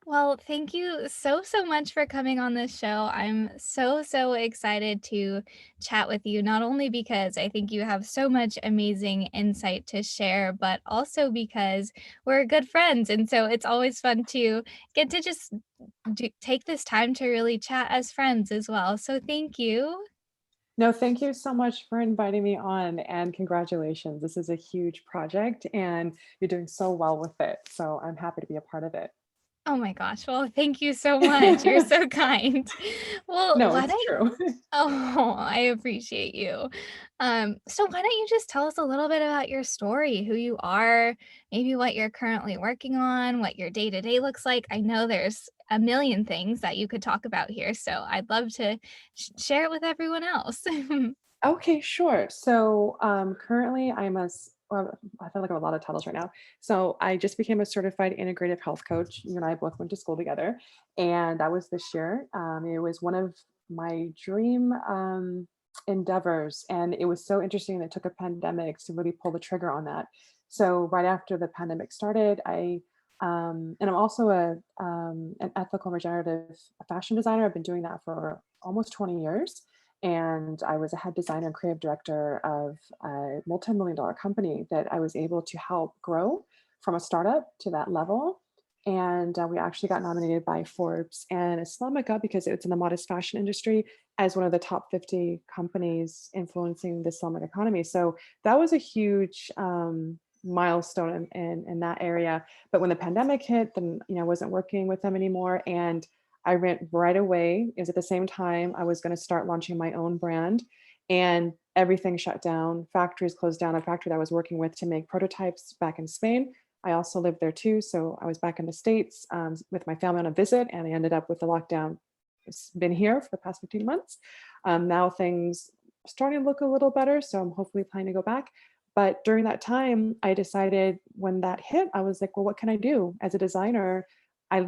Well, thank you so much for coming on this show. I'm so excited to chat with you, not only because I think you have so much amazing insight to share, but also because we're good friends. And so it's always fun to get to just take this time to really chat as friends as well. So thank you. No, thank you so much for inviting me on and congratulations. This is a huge project and you're doing so well with it. So I'm happy to be a part of it. Oh my gosh. Well, thank you so much. You're so kind. Well, No, why it's don't true. Oh, I appreciate you. So why don't you just tell us a little bit about your story, who you are, maybe what you're currently working on, what your day-to-day looks like? I know there's a million things that you could talk about here, so I'd love to share it with everyone else. Okay, sure. So currently well, I feel like I have a lot of titles right now. So I just became a certified integrative health coach. You and I both went to school together, and that was this year. It was one of my dream endeavors, and it was so interesting that it took a pandemic to really pull the trigger on that. So right after the pandemic started, and I'm also an ethical regenerative fashion designer. I've been doing that for almost 20 years, and I was a head designer and creative director of a multi-million dollar company that I was able to help grow from a startup to that level. And we actually got nominated by Forbes and Islamica because it's in the modest fashion industry as one of the top 50 companies influencing the Islamic economy. So that was a huge milestone in that area. But when the pandemic hit, then I wasn't working with them anymore, and I went right away. It was at the same time I was going to start launching my own brand, and everything shut down. Factories closed down. A factory that I was working with to make prototypes back in Spain. I also lived there too. So I was back in the States with my family on a visit, and I ended up with the lockdown. It's been here for the past 15 months. Now things are starting to look a little better. So I'm hopefully planning to go back. But during that time, I decided when that hit, I was like, well, what can I do as a designer? I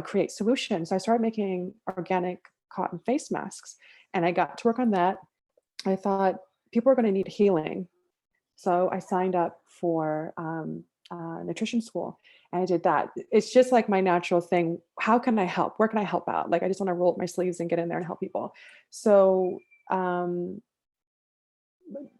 create solutions. So I started making organic cotton face masks, and I got to work on that. I thought people are going to need healing. So I signed up for nutrition school, and I did that. It's just like my natural thing. How can I help? Where can I help out? Like, I just want to roll up my sleeves and get in there and help people. So um,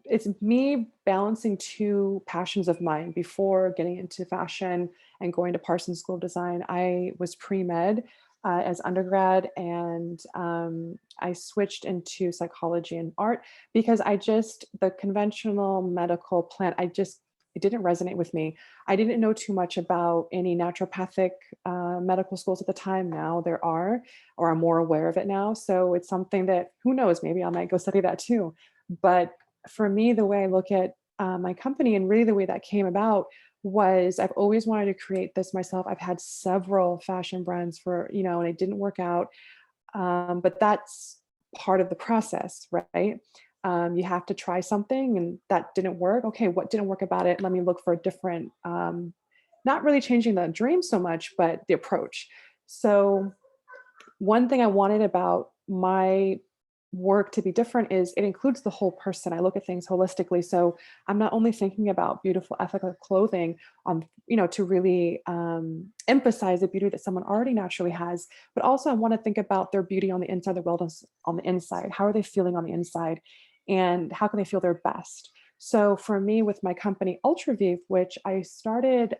it's me balancing two passions of mine. Before getting into fashion and going to Parsons School of Design, I was pre-med as undergrad, and I switched into psychology and art because the conventional medical plan, it didn't resonate with me. I didn't know too much about any naturopathic medical schools at the time. Now there are, or I'm more aware of it now. So it's something that, who knows, maybe I might go study that too. But for me, the way I look at my company, and really the way that came about, was I've always wanted to create this myself. I've had several fashion brands and it didn't work out. But that's part of the process, right? You have to try something and that didn't work. Okay, what didn't work about it? Let me look for a different, not really changing the dream so much, but the approach. So one thing I wanted about my work to be different is it includes the whole person. I look at things holistically. So I'm not only thinking about beautiful ethical clothing to really emphasize the beauty that someone already naturally has, but also I want to think about their beauty on the inside, their wellness on the inside. How are they feeling on the inside? And how can they feel their best? So for me, with my company Ultravivre, which I started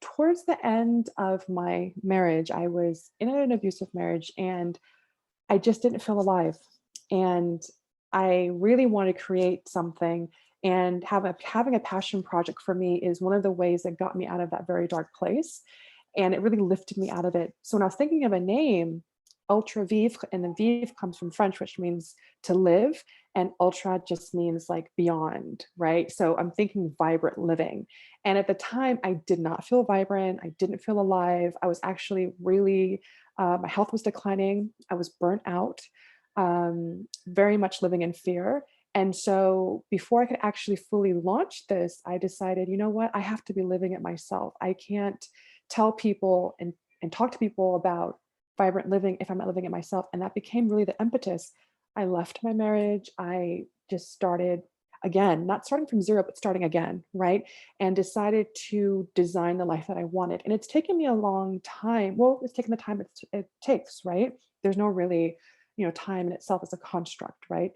towards the end of my marriage, I was in an abusive marriage and I just didn't feel alive. And I really want to create something, and having a passion project for me is one of the ways that got me out of that very dark place. And it really lifted me out of it. So when I was thinking of a name, Ultra Vivre, and the Vivre comes from French, which means to live, and ultra just means like beyond, right? So I'm thinking vibrant living. And at the time, I did not feel vibrant. I didn't feel alive. I was actually really, my health was declining. I was burnt out, very much living in fear. And so before I could actually fully launch this, I decided, you know what? I have to be living it myself. I can't tell people and talk to people about vibrant living if I'm not living it myself. And that became really the impetus. I left my marriage. I just started again, not starting from zero, but starting again, right? And decided to design the life that I wanted. And it's taken me a long time. Well, it's taken the time it takes, right? There's no really, time in itself as a construct, right?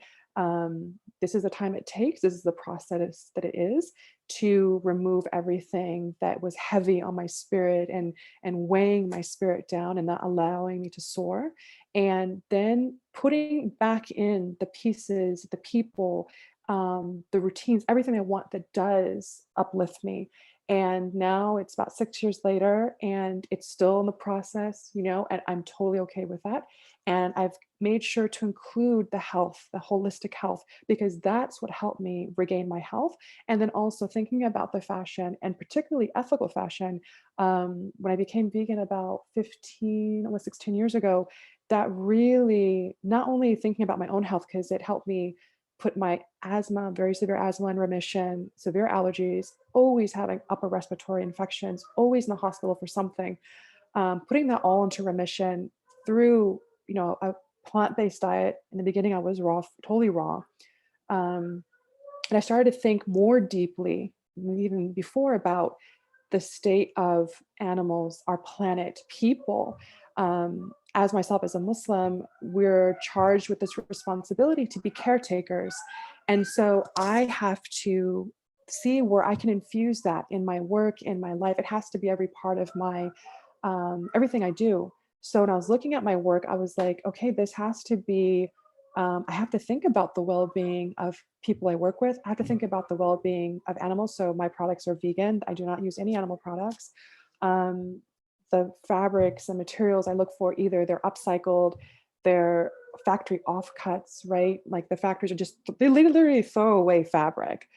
This is the time it takes. This is the process that it is to remove everything that was heavy on my spirit and weighing my spirit down and not allowing me to soar, and then putting back in the pieces, the people, the routines, everything I want that does uplift me. And now it's about 6 years later, and it's still in the process, and I'm totally okay with that. And I've made sure to include the health, the holistic health, because that's what helped me regain my health. And then also thinking about the fashion, and particularly ethical fashion. When I became vegan about 15, almost 16 years ago, that really, not only thinking about my own health, because it helped me put my asthma, very severe asthma, in remission, severe allergies, always having upper respiratory infections, always in the hospital for something, putting that all into remission through, a plant-based diet. In the beginning, I was raw, totally raw. Um, and I started to think more deeply, even before, about the state of animals, our planet, people. As myself, as a Muslim, we're charged with this responsibility to be caretakers. And so I have to see where I can infuse that in my work, in my life. It has to be every part of my, everything I do. So when I was looking at my work, I was like, okay, this has to be, I have to think about the well-being of people I work with. I have to think about the well-being of animals. So my products are vegan. I do not use any animal products. Um, the fabrics and materials I look for, either they're upcycled, they're factory offcuts, right? Like the factories are just, they literally throw away fabric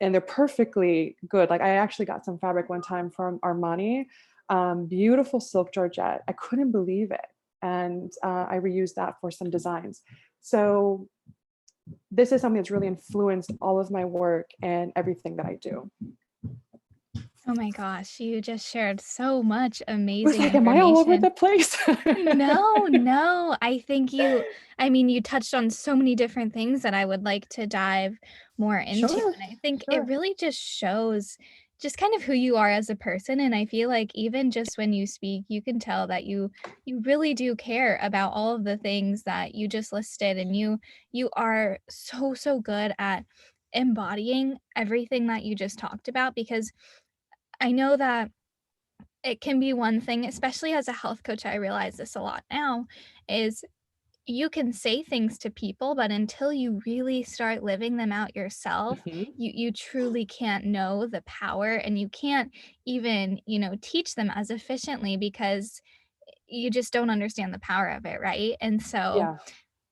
and they're perfectly good. Like I actually got some fabric one time from Armani, beautiful silk georgette. I couldn't believe it. And I reused that for some designs. So this is something that's really influenced all of my work and everything that I do. Oh my gosh, you just shared so much It was amazing like, am I all over information. the place? No, no. I mean, you touched on so many different things that I would like to dive more into, Sure, and I think it sure. really just shows just kind of who you are as a person, and I feel like even just when you speak, you can tell that you really do care about all of the things that you just listed, and you are so, so good at embodying everything that you just talked about, because I know that it can be one thing, especially as a health coach, I realize this a lot now, is you can say things to people, but until you really start living them out yourself, Mhm. you truly can't know the power, and you can't even, teach them as efficiently because you just don't understand the power of it, right? And so, Yeah.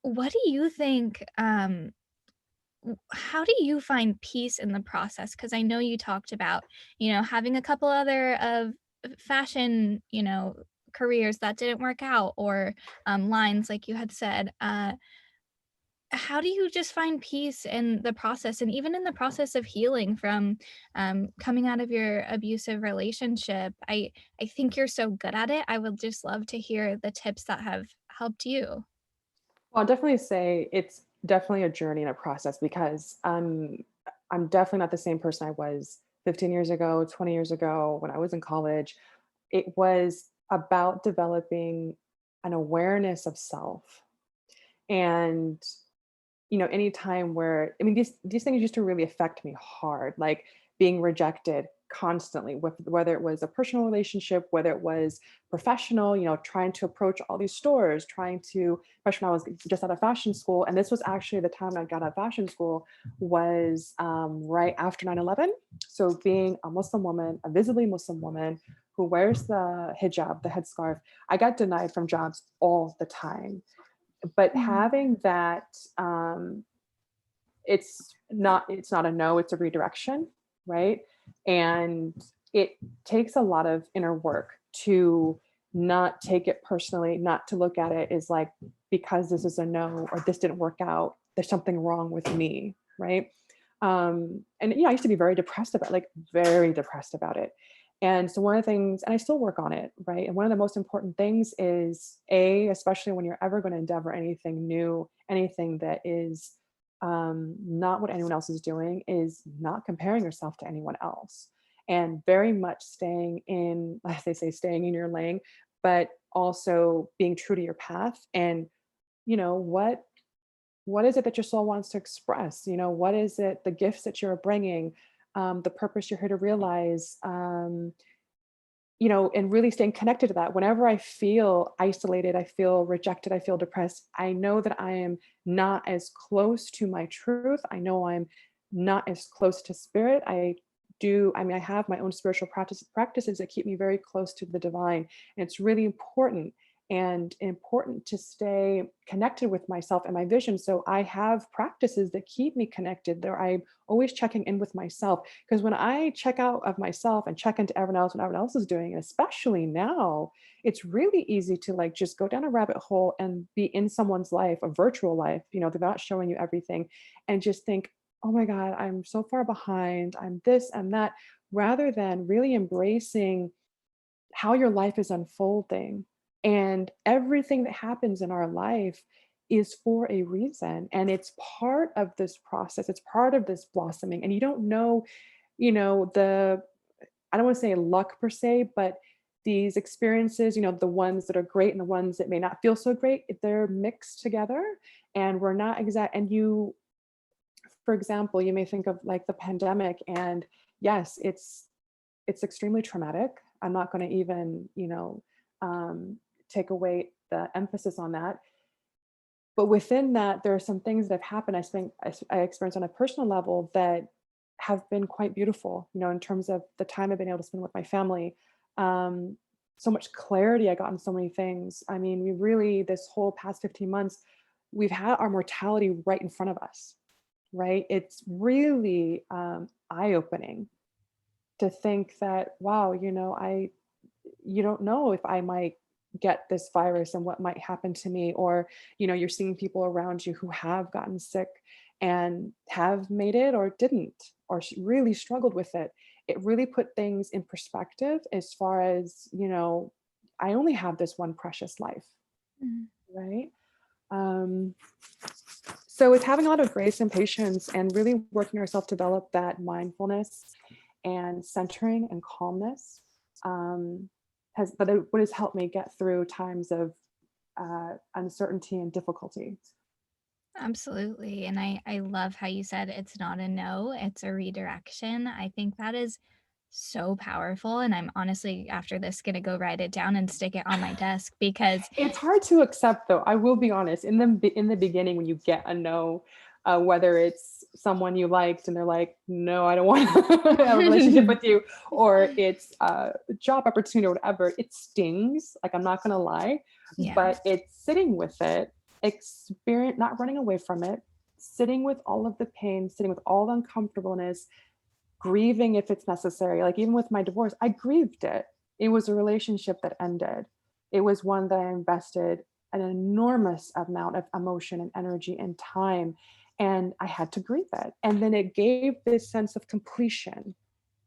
what do you think, how do you find peace in the process? Because I know you talked about, having a couple other of fashion, careers that didn't work out, or lines like you had said. How do you just find peace in the process, and even in the process of healing from coming out of your abusive relationship? I think you're so good at it. I would just love to hear the tips that have helped you. Well, I'll definitely say it's definitely a journey and a process, because I'm definitely not the same person I was 15 years ago, 20 years ago when I was in college. It was about developing an awareness of self. And any time where, I mean, these things used to really affect me hard, like being rejected constantly, with whether it was a personal relationship, whether it was professional, trying to approach all these stores, trying to, especially when I was just out of fashion school. And this was actually the time I got out of fashion school, was right after 9/11. So being a Muslim woman, a visibly Muslim woman who wears the hijab, the headscarf, I got denied from jobs all the time. But Mhm. having that, it's not a no, it's a redirection, right? And it takes a lot of inner work to not take it personally, not to look at it as like, because this is a no or this didn't work out, there's something wrong with me, right? And I used to be very depressed about, like, very depressed about it. And so one of the things, and I still work on it, right? And one of the most important things is, especially when you're ever going to endeavor anything new, anything that is not what anyone else is doing, is not comparing yourself to anyone else, and very much staying in, as they say, staying in your lane, but also being true to your path. And what is it that your soul wants to express? What is it, the gifts that you're bringing, the purpose you're here to realize, and really staying connected to that. Whenever I feel isolated, I feel rejected, I feel depressed, I know that I am not as close to my truth. I know I'm not as close to spirit. I have my own spiritual practices that keep me very close to the divine. And it's really important to stay connected with myself and my vision. So I have practices that keep me connected. There, I'm always checking in with myself, because when I check out of myself and check into everyone else, what everyone else is doing, and especially now, it's really easy to like just go down a rabbit hole and be in someone's life, a virtual life. They're not showing you everything, and just think, oh my God, I'm so far behind. I'm this and that, rather than really embracing how your life is unfolding. And everything that happens in our life is for a reason. And it's part of this process, it's part of this blossoming. And you don't know, the, I don't want to say luck per se, but these experiences, the ones that are great and the ones that may not feel so great, they're mixed together. And we're not exact. And for example, you may think of like the pandemic, and yes, it's extremely traumatic. I'm not going to even, take away the emphasis on that. But within that, there are some things that have happened. I experienced on a personal level that have been quite beautiful, in terms of the time I've been able to spend with my family. Um, so much clarity I got in so many things. I mean, we really, this whole past 15 months, we've had our mortality right in front of us, right? It's really eye opening to think that, wow, you don't know if I might get this virus and what might happen to me. Or, you're seeing people around you who have gotten sick and have made it or didn't, or really struggled with it. It really put things in perspective as far as, I only have this one precious life, Mm. right? Um, so it's having a lot of grace and patience and really working ourselves to develop that mindfulness and centering and calmness, um, what has helped me get through times of uncertainty and difficulty. Absolutely. And I love how you said it's not a no, it's a redirection. I think that is so powerful. And I'm honestly, after this, going to go write it down and stick it on my desk because, It's hard to accept, though. I will be honest. In the beginning, when you get a no, whether it's someone you liked and they're like, "No, I don't want to have a relationship with you," or it's a job opportunity or whatever, it stings. Like, I'm not gonna lie, yeah. but it's sitting with it, experience, not running away from it, sitting with all of the pain, sitting with all the uncomfortableness, grieving if it's necessary. Like, even with my divorce, I grieved it. It was a relationship that ended. It was one that I invested an enormous amount of emotion and energy and time, and I had to grieve it. And then it gave this sense of completion,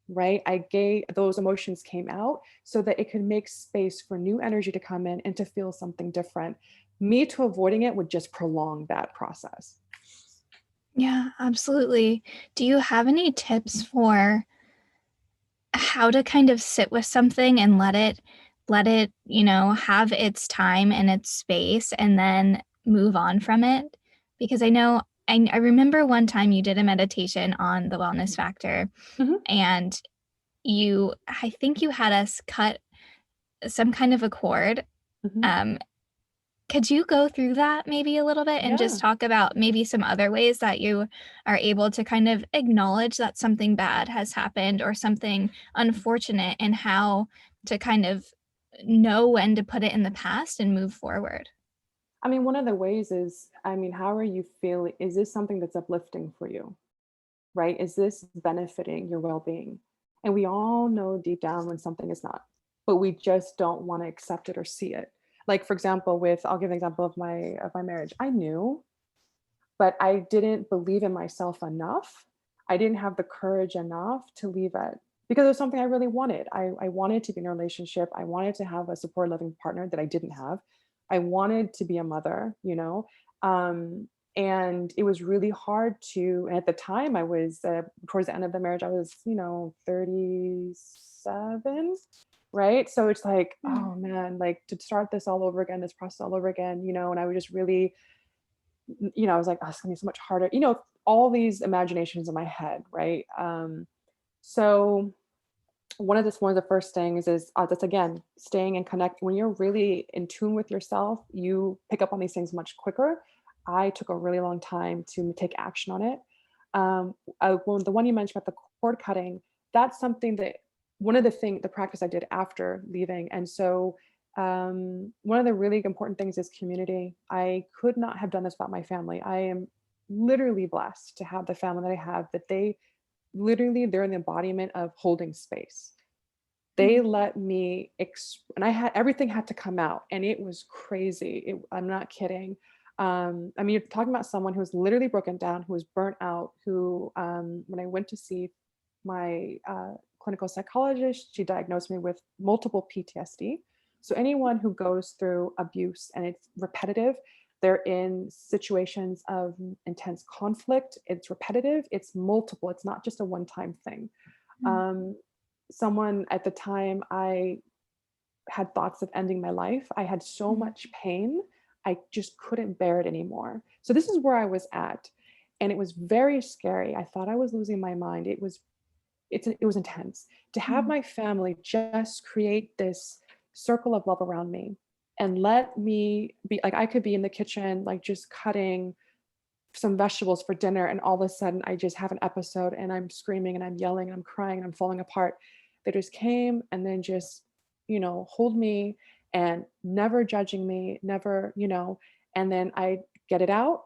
right? I gave those emotions came out so that it could make space for new energy to come in and to feel something different. Me to avoiding it would just prolong that process. Yeah, absolutely. Do you have any tips for how to kind of sit with something and let it, have its time and its space and then move on from it? Because I know I remember one time you did a meditation on the wellness factor Mhm, and I think you had us cut some kind of a cord. mhm. Um, could you go through that maybe a little bit and just Yeah. talk about maybe some other ways that you are able to kind of acknowledge that something bad has happened or something unfortunate and how to kind of know when to put it in the past and move forward? I mean, one of the ways is, I mean, how are you feeling? Is this something that's uplifting for you? Right? Is this benefiting your well-being? And we all know deep down when something is not, but we just don't want to accept it or see it. Like, for example, I'll give an example of my marriage. I knew, but I didn't believe in myself enough. I didn't have the courage enough to leave it because it was something I really wanted. I wanted to be in a relationship. I wanted to have a support loving partner that I didn't have. I wanted to be a mother. Um, And it was really hard to, and at the time I was, towards the end of the marriage, I was, 37, right? So it's like, Mm, oh man, like to start this all over again, this process all over again, and I would just really, I was like, oh, it's gonna be so much harder, all these imaginations in my head, right? So one of the first things is, that's again staying and connect. When you're really in tune with yourself, you pick up on these things much quicker. I took a really long time to take action on it. Well, the one you mentioned about the cord cutting, that's something that, the practice I did after leaving. And so one of the really important things is community. I could not have done this without my family. I am literally blessed to have the family that I have, that they're an embodiment of holding space. They mm, let me and everything had to come out, and it was crazy. I'm not kidding. I mean, you're talking about someone who's literally broken down, who was burnt out, who, when I went to see my clinical psychologist, she diagnosed me with multiple PTSD. So anyone who goes through abuse and it's repetitive, they're in situations of intense conflict. It's repetitive. It's multiple. It's not just a one-time thing. mm, Um, Someone at the time, I had thoughts of ending my life. I had so mm, much pain. I just couldn't bear it anymore. So this is where I was at. And it was very scary. I thought I was losing my mind. It was intense to have mm, my family just create this circle of love around me and let me be like, I could be in the kitchen, like just cutting some vegetables for dinner, and all of a sudden I just have an episode and I'm screaming and I'm yelling and I'm crying and I'm falling apart. They just came and then just, hold me and never judging me, never, and then I get it out.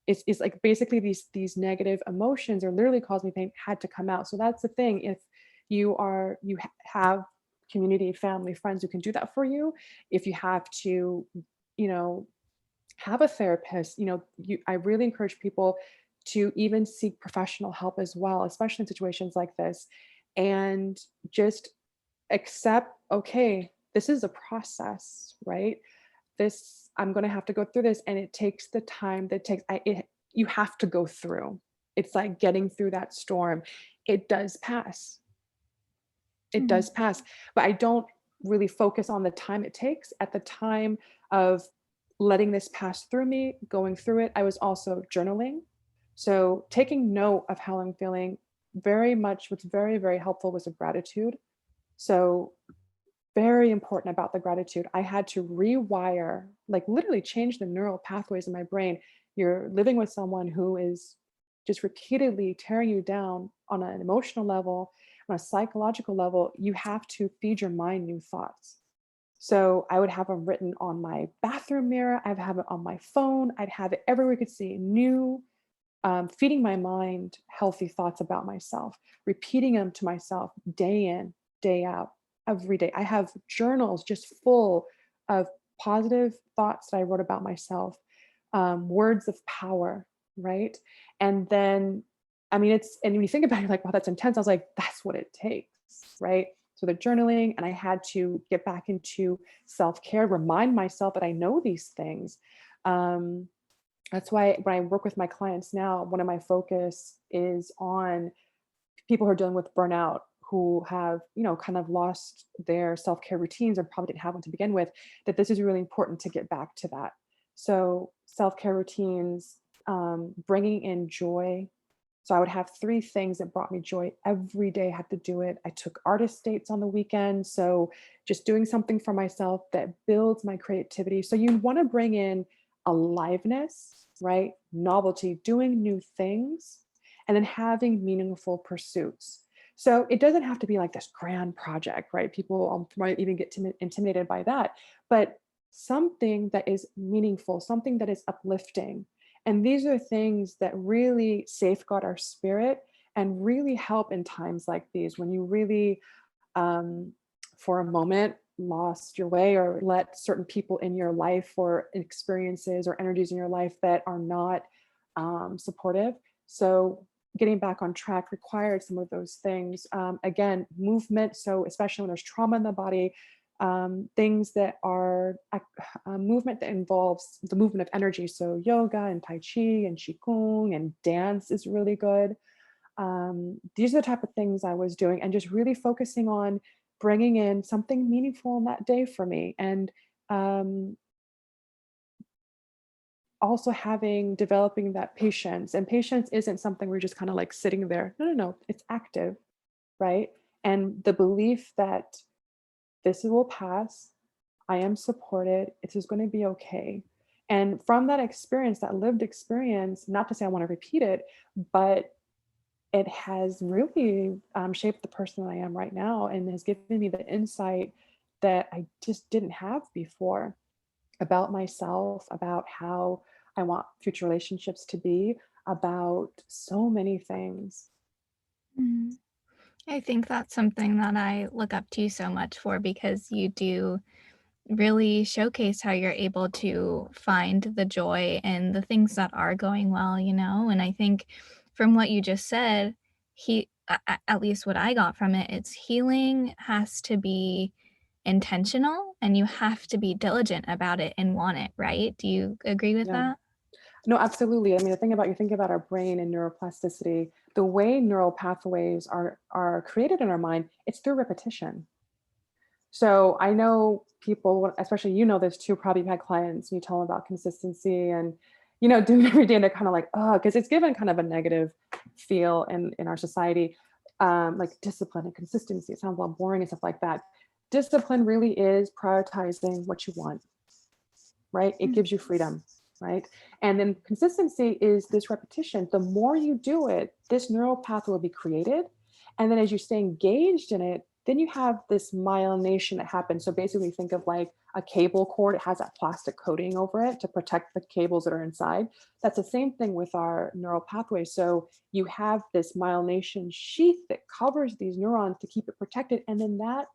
It's like basically these negative emotions, or literally cause me pain, had to come out. So that's the thing. If have community, family, friends who can do that for you, if you have to, you know, have a therapist, I really encourage people to even seek professional help as well, especially in situations like this, and just accept, okay, this is a process, right? This, I'm going to have to go through this, and it takes the time that it takes. You have to go through. It's like getting through that storm. It does pass. It mm, does pass, but I don't really focus on the time it takes. At the time of letting this pass through me, going through it, I was also journaling. So taking note of how I'm feeling, very much what's very, very helpful was a gratitude. So very important about the gratitude. I had to rewire, like literally change the neural pathways in my brain. You're living with someone who is just repeatedly tearing you down on an emotional level, on a psychological level. You have to feed your mind new thoughts. So I would have them written on my bathroom mirror. I'd have it on my phone. I'd have it everywhere you could see. New, feeding my mind healthy thoughts about myself, repeating them to myself day in, day out, every day. I have journals just full of positive thoughts that I wrote about myself, words of power, right? And then, I mean, and when you think about it, you're like, wow, that's intense. I was like, that's what it takes, right? So the journaling, and I had to get back into self care, remind myself that I know these things. Um, that's why when I work with my clients now, one of my focus is on people who are dealing with burnout, who have, kind of lost their self-care routines or probably didn't have one to begin with, that this is really important to get back to that. So self-care routines, bringing in joy. So I would have three things that brought me joy every day. I had to do it. I took artist dates on the weekend. So just doing something for myself that builds my creativity. So you want to bring in aliveness, right? Novelty, doing new things, and then having meaningful pursuits. So it doesn't have to be like this grand project, right? People might even get intimidated by that, but something that is meaningful, something that is uplifting. And these are things that really safeguard our spirit and really help in times like these, when you really, um, for a moment, lost your way, or let certain people in your life or experiences or energies in your life that are not, supportive. So getting back on track required some of those things. Again, movement. So especially when there's trauma in the body, things that are movement that involves the movement of energy. So yoga and tai chi and qigong and dance is really good. These are the type of things I was doing, and just really focusing on bringing in something meaningful in that day for me. And um, also having developing that patience. And patience isn't something we're just kind of like sitting there. No, no, no. It's active, right? And the belief that this will pass. I am supported. It is going to be okay. And from that experience, that lived experience, not to say I want to repeat it, but it has really shaped the person that I am right now and has given me the insight that I just didn't have before about myself, about how I want future relationships to be, about so many things. Mhm. I think that's something that I look up to you so much for because you do really showcase how you're able to find the joy in the things that are going well, you know? And I think from what you just said, at least what I got from it, it's healing has to be intentional and you have to be diligent about it and want it, right? Do you agree with Yeah. that? No, absolutely. I mean, the thing about you think about our brain and neuroplasticity, the way neural pathways are created in our mind, it's through repetition. So I know people, especially you know this too, probably you've had clients and you tell them about consistency and doing it every day and they're kind of like, oh, because it's given kind of a negative feel in our society. Like discipline and consistency. It sounds a lot boring and stuff like that. Discipline really is prioritizing what you want, right? It Mm, gives you freedom, right? And then consistency is this repetition. The more you do it, this neural pathway will be created. And then as you stay engaged in it, then you have this myelination that happens. So basically, think of like a cable cord, it has that plastic coating over it to protect the cables that are inside. That's the same thing with our neural pathway. So you have this myelination sheath that covers these neurons to keep it protected. And then that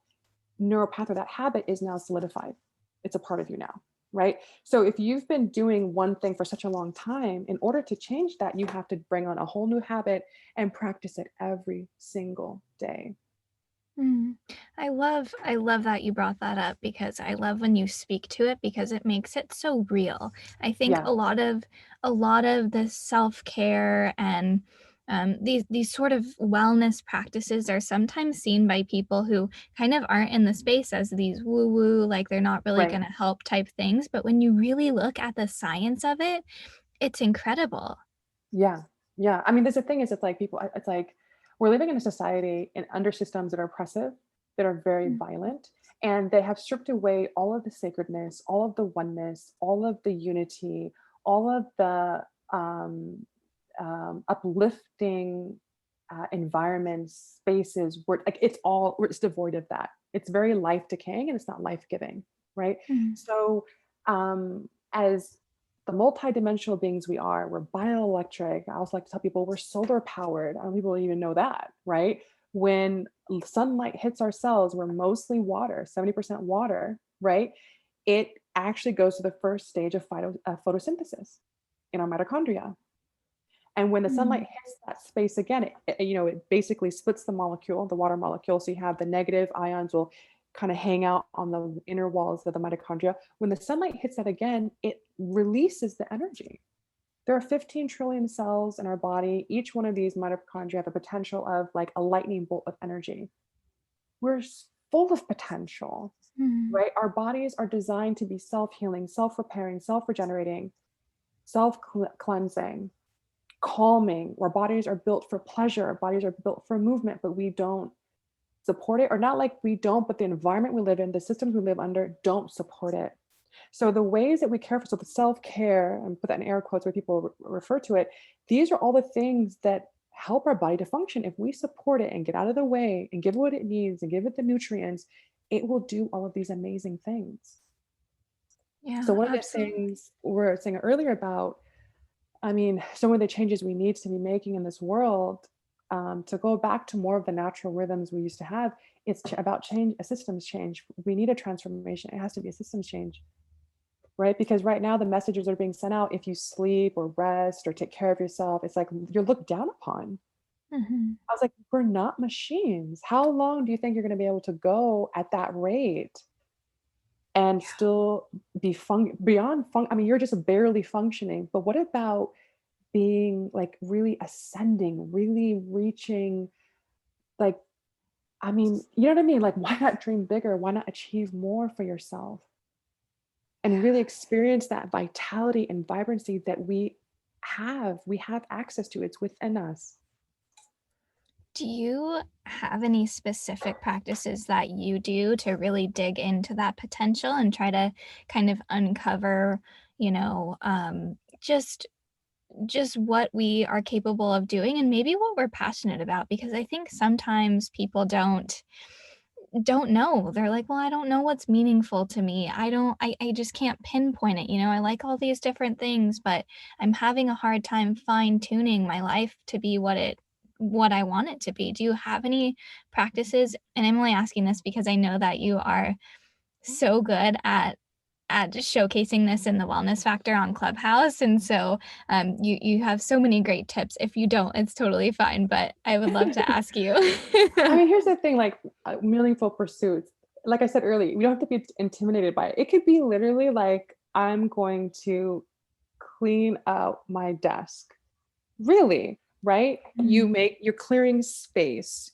neural pathway, that habit is now solidified. It's a part of you now, right? So if you've been doing one thing for such a long time, in order to change that, you have to bring on a whole new habit and practice it every single day. mm. I love that you brought that up because I love when you speak to it because it makes it so real. I think Yeah, a lot of the self-care and these sort of wellness practices are sometimes seen by people who kind of aren't in the space as these woo-woo, like they're not really right. gonna help type things. But when you really look at the science of it, it's incredible. Yeah. Yeah. I mean, there's the thing is, it's like people, it's like we're living in a society and under systems that are oppressive, that are very Mm, violent, and they have stripped away all of the sacredness, all of the oneness, all of the unity, all of the uplifting environments, spaces where like it's devoid of that. It's very life decaying and it's not life giving, right? mm, So, as the multidimensional beings we are, we're bioelectric. I also like to tell people we're solar powered. I don't know if people even know that, right? When sunlight hits our cells, we're mostly water, 70% water, right? It actually goes to the first stage of photosynthesis in our mitochondria. And when the sunlight mm, hits that space again, it basically splits the molecule, the water molecule. So you have the negative ions will kind of hang out on the inner walls of the mitochondria. When the sunlight hits that again, it releases the energy. There are 15 trillion cells in our body. Each one of these mitochondria have a potential of like a lightning bolt of energy. We're full of potential, mm, right? Our bodies are designed to be self healing, self repairing, self regenerating, self cleansing, calming. Our bodies are built for pleasure. Our bodies are built for movement, but we don't support it, or not like we don't, but the environment we live in, the systems we live under don't support it. So the ways that we care for, so the self-care, and put that in air quotes where people refer to it, these are all the things that help our body to function. If we support it and get out of the way and give it what it needs and give it the nutrients, it will do all of these amazing things. So yeah, one of the absolutely. things we were saying earlier about, I mean, some of the changes we need to be making in this world, to go back to more of the natural rhythms we used to have, it's about change, a systems change. We need a transformation. It has to be a systems change, right? Because right now the messages are being sent out. If you sleep or rest or take care of yourself, it's like you're looked down upon. Mhm. I was like, we're not machines. How long do you think you're going to be able to go at that rate? and still be beyond I mean, you're just barely functioning, but what about being like really ascending, really reaching, like, I mean, you know what I mean? Like, why not dream bigger? Why not achieve more for yourself and really experience that vitality and vibrancy that we have access to. It's within us. Do you have any specific practices that you do to really dig into that potential and try to kind of uncover, just what we are capable of doing and maybe what we're passionate about? Because I think sometimes people don't know. They're like, "Well, I don't know what's meaningful to me. I just can't pinpoint it, I like all these different things, but I'm having a hard time fine-tuning my life to be what I want it to be." Do you have any practices? And I'm only asking this because I know that you are so good at just showcasing this in the wellness factor on Clubhouse, and so, you have so many great tips. If you don't, it's totally fine, but I would love to ask you. I mean, here's the thing, like, meaningful pursuits. Like I said earlier, we don't have to be intimidated by it. It could be literally like, I'm going to clean out my desk. Really, right? Mhm. You're clearing space.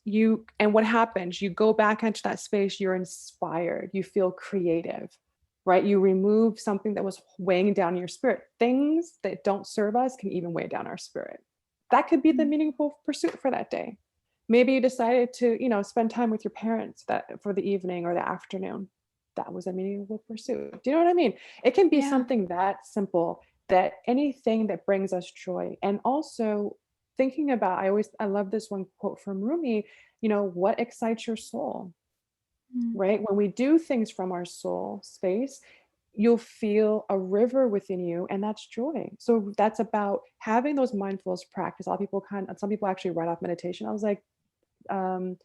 And what happens? You go back into that space, you're inspired, you feel creative, right? You remove something that was weighing down your spirit. Things that don't serve us can even weigh down our spirit. That could be the Mm. meaningful pursuit for that day. Maybe you decided to, spend time with your parents that for the evening or the afternoon. That was a meaningful pursuit. Do you know what I mean? It can be Yeah. something that simple, that anything that brings us joy. And also thinking about, I love this one quote from Rumi, what excites your soul, Mm. right? When we do things from our soul space, you'll feel a river within you, and that's joy. So that's about having those mindfulness practice. A lot of people some people actually write off meditation. I was like, um,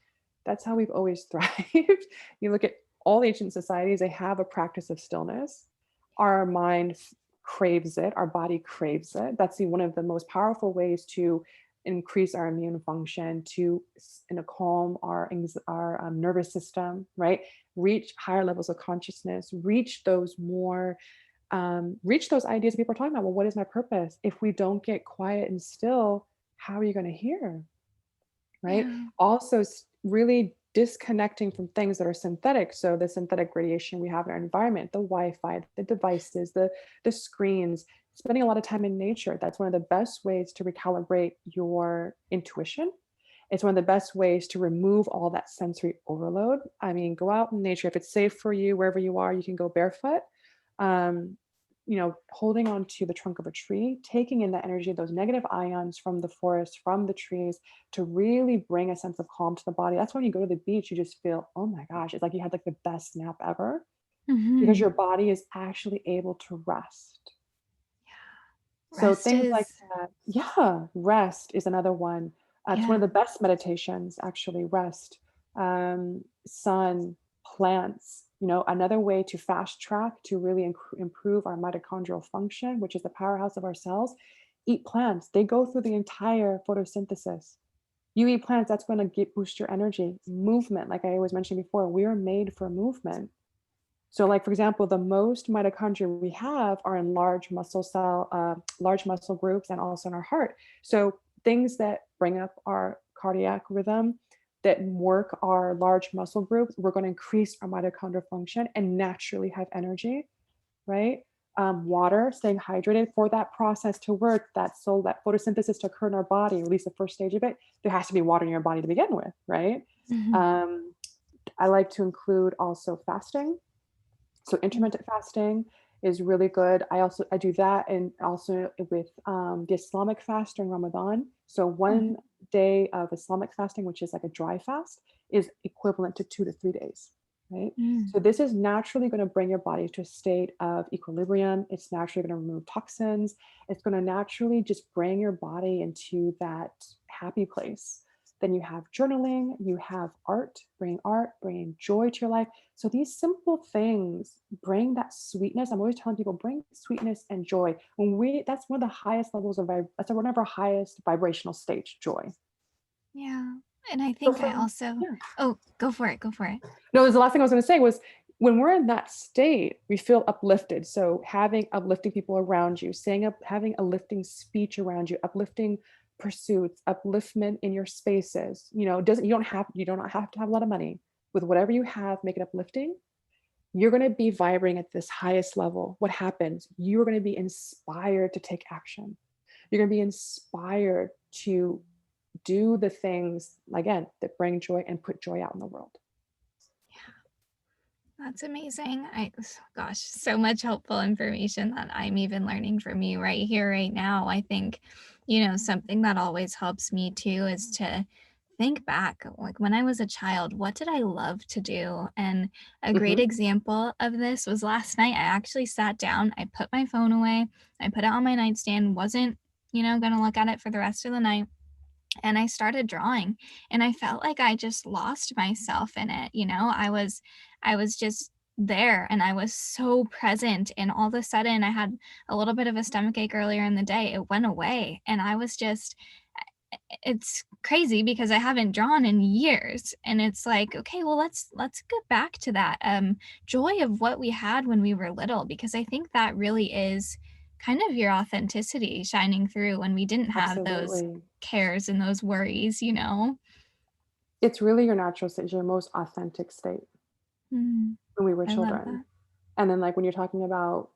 that's how we've always thrived. You look at all ancient societies, they have a practice of stillness. Our mind craves it, our body craves it. That's one of the most powerful ways to increase our immune function, calm our nervous system, right? Reach higher levels of consciousness, reach those ideas people are talking about. Well, what is my purpose? If we don't get quiet and still, how are you going to hear? Right? Yeah. Also, really disconnecting from things that are synthetic. So the synthetic radiation we have in our environment, the Wi-Fi, the devices, the screens, spending a lot of time in nature. That's one of the best ways to recalibrate your intuition. It's one of the best ways to remove all that sensory overload. I mean, go out in nature. If it's safe for you, wherever you are, you can go barefoot. Um, holding on to the trunk of a tree, taking in the energy of those negative ions from the forest, from the trees, to really bring a sense of calm to the body. That's when you go to the beach, you just feel, oh my gosh, it's like you had like the best nap ever because Mhm. your body is actually able to rest. So Rest things like is that. Yeah, rest is another one. It's one of yeah. the best meditations, actually, rest. Sun, plants, another way to fast track to really improve our mitochondrial function, which is the powerhouse of our cells. Eat plants. They go through the entire photosynthesis. You eat plants, that's going to boost your energy. Movement, like I always mentioned before, we are made for movement. So, like for example, the most mitochondria we have are in large muscle groups, and also in our heart. So, things that bring up our cardiac rhythm, that work our large muscle groups, we're going to increase our mitochondrial function and naturally have energy, right? Water, staying hydrated for that process to work, that photosynthesis to occur in our body, at least the first stage of it, there has to be water in your body to begin with, right? Mhm. Um, I like to include also fasting, so Mm. intermittent fasting is really good. I do that, and also with the Islamic fast during Ramadan. So Mhm. 1 day of Islamic fasting, which is like a dry fast, is equivalent to 2 to 3 days. Right. Mm. So this is naturally going to bring your body to a state of equilibrium. It's naturally going to remove toxins. It's going to naturally just bring your body into that happy place. Then you have journaling, you have art, bringing joy to your life. So these simple things bring that sweetness. I'm always telling people, bring sweetness and joy. That's one of the highest levels that's one of our highest vibrational states, joy. Yeah, and I So think I from also yeah. oh, go for it, go for it. No, the last thing I was going to say was, when we're in that state, we feel uplifted. So having uplifting people around you, saying up, having a lifting speech around you, uplifting pursuits, upliftment in your spaces. Doesn't you don't have to have a lot of money. With whatever you have, make it uplifting. You're going to be vibrating at this highest level. What happens? You're going to be inspired to take action. You're going to be inspired to do the things again that bring joy and put joy out in the world. That's amazing. Gosh, so much helpful information that I'm even learning from you right here, right now. I think, something that always helps me too is to think back, like when I was a child, what did I love to do? And a great Mhm. example of this was last night. I actually sat down, I put my phone away, I put it on my nightstand, wasn't, going to look at it for the rest of the night, and I started drawing, and I felt like I just lost myself in it. I was just there, and I was so present, and all of a sudden I had a little bit of a stomach ache earlier in the day. It went away, and I was just it's crazy because I haven't drawn in years, and it's like, okay, well, let's get back to that joy of what we had when we were little, because I think that really is kind of your authenticity shining through when we didn't have those Absolutely. cares and those worries. It's really your natural state, your most authentic state Mm, when we were I love children. that. And then, like, when you're talking about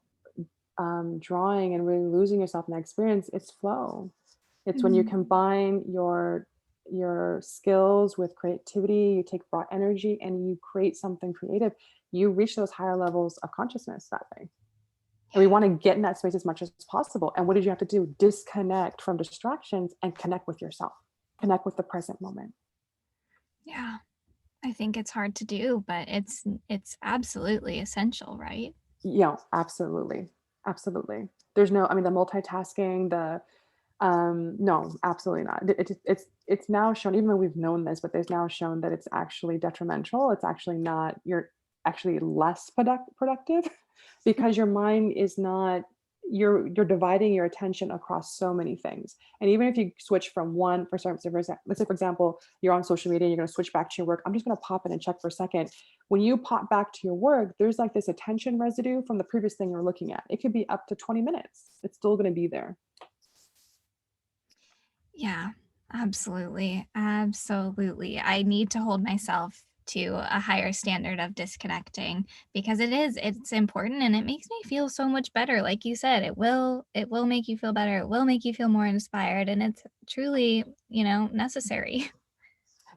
drawing and really losing yourself in that experience, it's flow. It's when you Mm, combine your skills with creativity, you take raw energy and you create something creative, you reach those higher levels of consciousness that way. And we want to get in that space as much as possible. And what did you have to do? Disconnect from distractions and connect with yourself, connect with the present moment. yeah, I think it's hard to do, but it's absolutely essential, right? Yeah, absolutely. Absolutely. There's no, I mean, the multitasking, no, absolutely not. It's now shown, even though we've known this, but there's now shown that it's actually detrimental. It's actually not, you're actually less productive because your mind is not, you're dividing your attention across so many things. And even if you switch from one, for sorry, let's say for example, you're on social media and you're going to switch back to your work. I'm just going to pop in and check for a second. When you pop back to your work, there's like this attention residue from the previous thing you're looking at. It could be up to 20 minutes. It's still going to be there. Yeah, absolutely. Absolutely. I need to hold myself to a higher standard of disconnecting, because it's important, and it makes me feel so much better. Like you said, it will make you feel better. It will make you feel more inspired, and it's truly, necessary.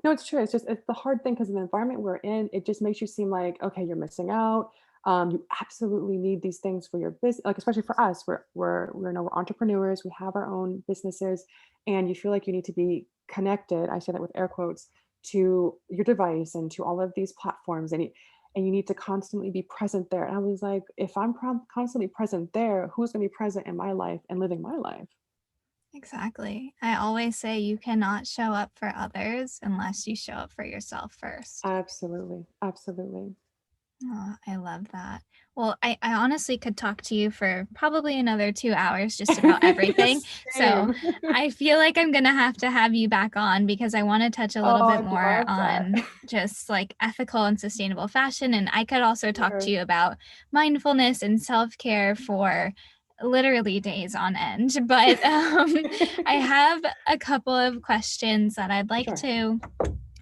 No, it's true. It's the hard thing because in the environment we're in, it just makes you seem like, okay, you're missing out. You absolutely need these things for your business. Like especially for us, we're entrepreneurs. We have our own businesses, and you feel like you need to be connected. I say that with air quotes to your device and to all of these platforms, and you need to constantly be present there. And I was like, if I'm constantly present there, who's going to be present in my life and living my life? Exactly. I always say you cannot show up for others unless you show up for yourself first. Absolutely, absolutely. Oh, I love that. Well, I honestly could talk to you for probably another 2 hours just about everything. So, Same. I feel like I'm gonna have to have you back on, because I wanna touch a little Oh, bit I'd more love that. on just, like, ethical and sustainable fashion, and I could also talk to Sure, you about mindfulness and self-care for literally days on end. But, I have a couple of questions that I'd like sure. to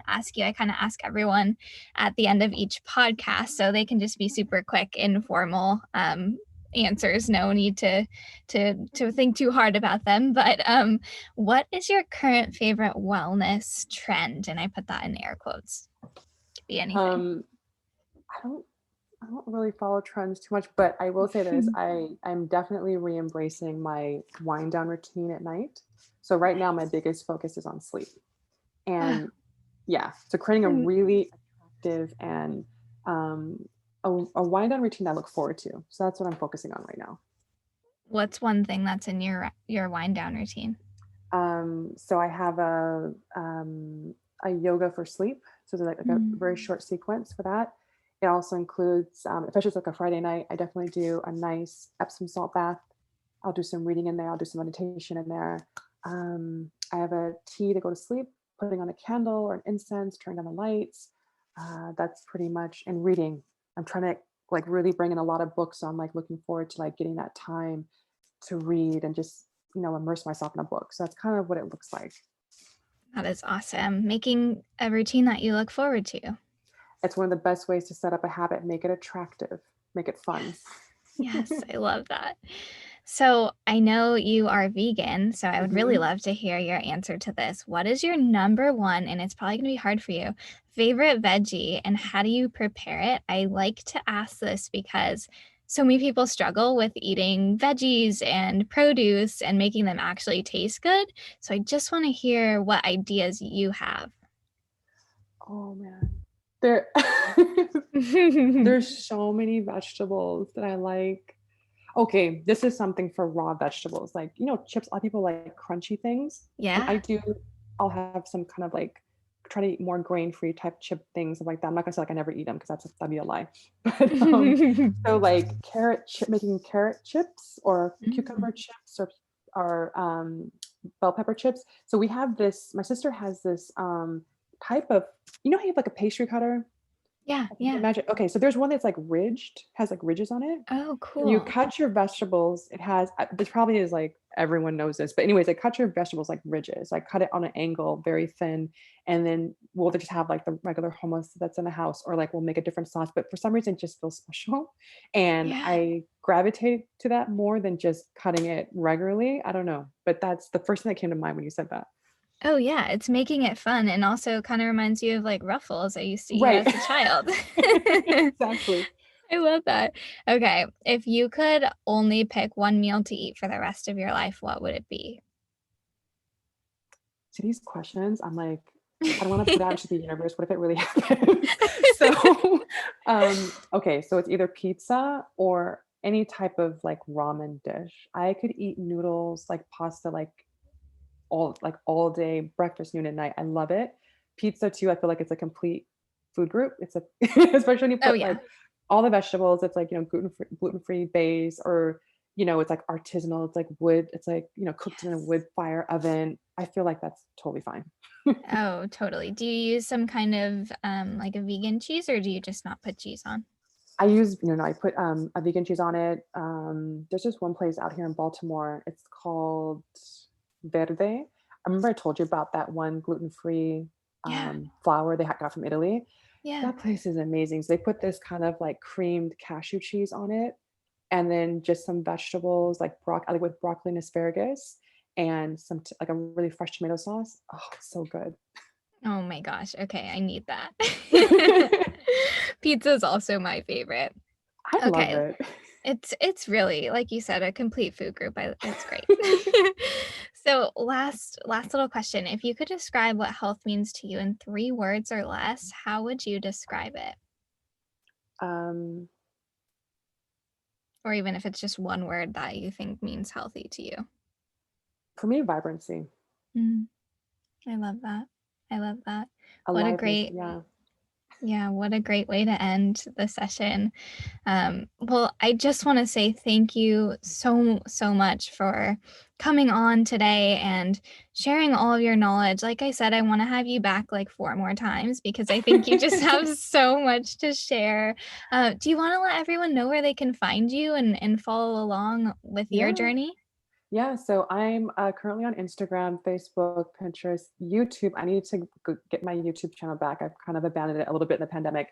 ask you. I kind of ask everyone at the end of each podcast, so they can just be super quick, informal answers. No need to think too hard about them. But what is your current favorite wellness trend? And I put that in air quotes. Could be anything. Um, I don't I don't really follow trends too much, but I will say this, I'm definitely re-embracing my wind down routine at night. So right now my biggest focus is on sleep. Ah, And yeah, so creating a mm, really attractive and a wind down routine I look forward to. So that's what I'm focusing on right now. what's one thing that's in your wind down routine? So I have a yoga for sleep. So there's like a Mm, very short sequence for that. It also includes, if it's just like a Friday night, I definitely do a nice Epsom salt bath. I'll do some reading in there. I'll do some meditation in there. I have a tea to go to sleep, putting on a candle or an incense, turn down the lights. That's pretty much, and reading I'm trying to like really bring in a lot of books. So I'm like looking forward to like getting that time to read and just, immerse myself in a book. So that's kind of what it looks like. That is awesome. Making a routine that you look forward to. It's one of the best ways to set up a habit, make it attractive, make it fun. Yes. Yes, I love that. So I know you are vegan, so I would really Mhm. love to hear your answer to this. What is your number one, and it's probably gonna be hard for you, favorite veggie, and how do you prepare it? I like to ask this because so many people struggle with eating veggies and produce and making them actually taste good. So I just want to hear what ideas you have. Oh man. There there's so many vegetables that I like. Okay, this is something for raw vegetables. Like, chips, a lot of people like crunchy things. And Yeah. I do, I'll have some kind of like try to eat more grain-free type chip things stuff like that. I'm not gonna say like I never eat them because that'd be a lie. But so like making carrot chips or Mm. cucumber chips or bell pepper chips. So we have this, my sister has this type of, how you have like a pastry cutter? Yeah, If you can yeah. imagine. Okay, so there's one that's like ridged, has like ridges on it. Oh, When you cool. cut your vegetables, it has this probably is like everyone knows this, but anyways, I cut your vegetables like ridges. I cut it on an angle, very thin, and then we'll just have like the regular hummus that's in the house, or like we'll make a different sauce. But for some reason, it just feels special, and Yeah. I gravitate to that more than just cutting it regularly. I don't know, but that's the first thing that came to mind when you said that. Oh, yeah, it's making it fun and also kinda reminds you of, like, Ruffles I used to eat Right. as a child. Exactly. I love that. Okay, if you could only pick one meal to eat for the rest of your life, what would it be? To these questions, I'm like, I don't want to put out into the universe. What if it really happens? So, okay, so it's either pizza or any type of like ramen dish. I could eat noodles, like pasta, like all day, breakfast, noon, and night. I love it. Pizza too. I feel like it's a complete food group. It's a especially when you Oh, put yeah. like all the vegetables. It's like gluten free base, or it's like artisanal. It's like wood. It's like cooked in a Yes. wood fire oven. I feel like that's totally fine. Oh, totally. Do you use some kind of, like, a vegan cheese, or do you just not put cheese on? I use, no, I put a vegan cheese on it. There's just one place out here in Baltimore. It's called Verde. I remember I told you about that one gluten-free Yeah, flour they got from Italy. yeah. That place is amazing. So they put this kind of like creamed cashew cheese on it, and then just some vegetables like like with broccoli and asparagus, and like a really fresh tomato sauce. Oh, it's so good. Oh my gosh, okay, I need that. Pizza is also my favorite. I love Okay, it. it's really, like you said, a complete food group. It's great. So last little question. If you could describe what health means to you in 3 words or less, how would you describe it? um, Or even if it's just one word that you think means healthy to you. for me, vibrancy, Mm, I love that. I love that. What a aliveness. great Yeah. yeah, what a great way to end the session. Well, I just want to say thank you so much for coming on today and sharing all of your knowledge. Like I said, I want to have you back like 4 more times because I think you just have so much to share. Do you want to let everyone know where they can find you and follow along with your Yeah. journey? Yeah. So I'm currently on Instagram, Facebook, Pinterest, YouTube. I need to get my YouTube channel back. I've kind of abandoned it a little bit in the pandemic.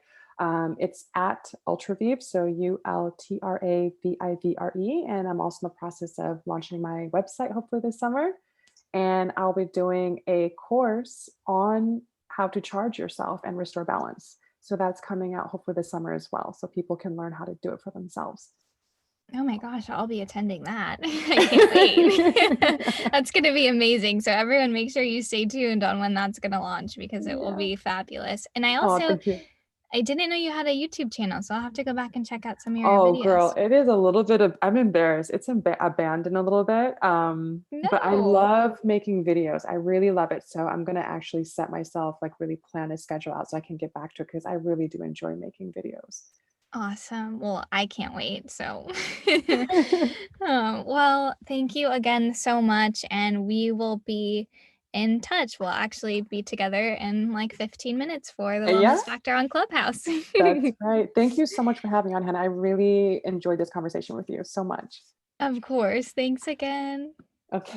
It's at Ultravivre, so Ultravivre. And I'm also in the process of launching my website hopefully this summer. And I'll be doing a course on how to charge yourself and restore balance. So that's coming out hopefully this summer as well. So people can learn how to do it for themselves. Oh my gosh, I'll be attending that. I can't wait. That's gonna be amazing. So everyone make sure you stay tuned on when that's gonna launch because it will Yeah. be fabulous. And Oh, thank you. I didn't know you had a YouTube channel, so I'll have to go back and check out some of your Oh, girl, videos. it is a little bit of, I'm embarrassed. It's abandoned a little bit. But I No. love making videos. I really love it. So I'm gonna actually set myself like really plan a schedule out so I can get back to it because I really do enjoy making videos. Awesome. Well, I can't wait. So, well, thank you again so much. And we will be in touch. We'll actually be together in like 15 minutes for the Yeah, Wellness Factor on Clubhouse. that's right. Thank you so much for having me on, Hannah. I really enjoyed this conversation with you so much. Of course. Thanks again. Okay.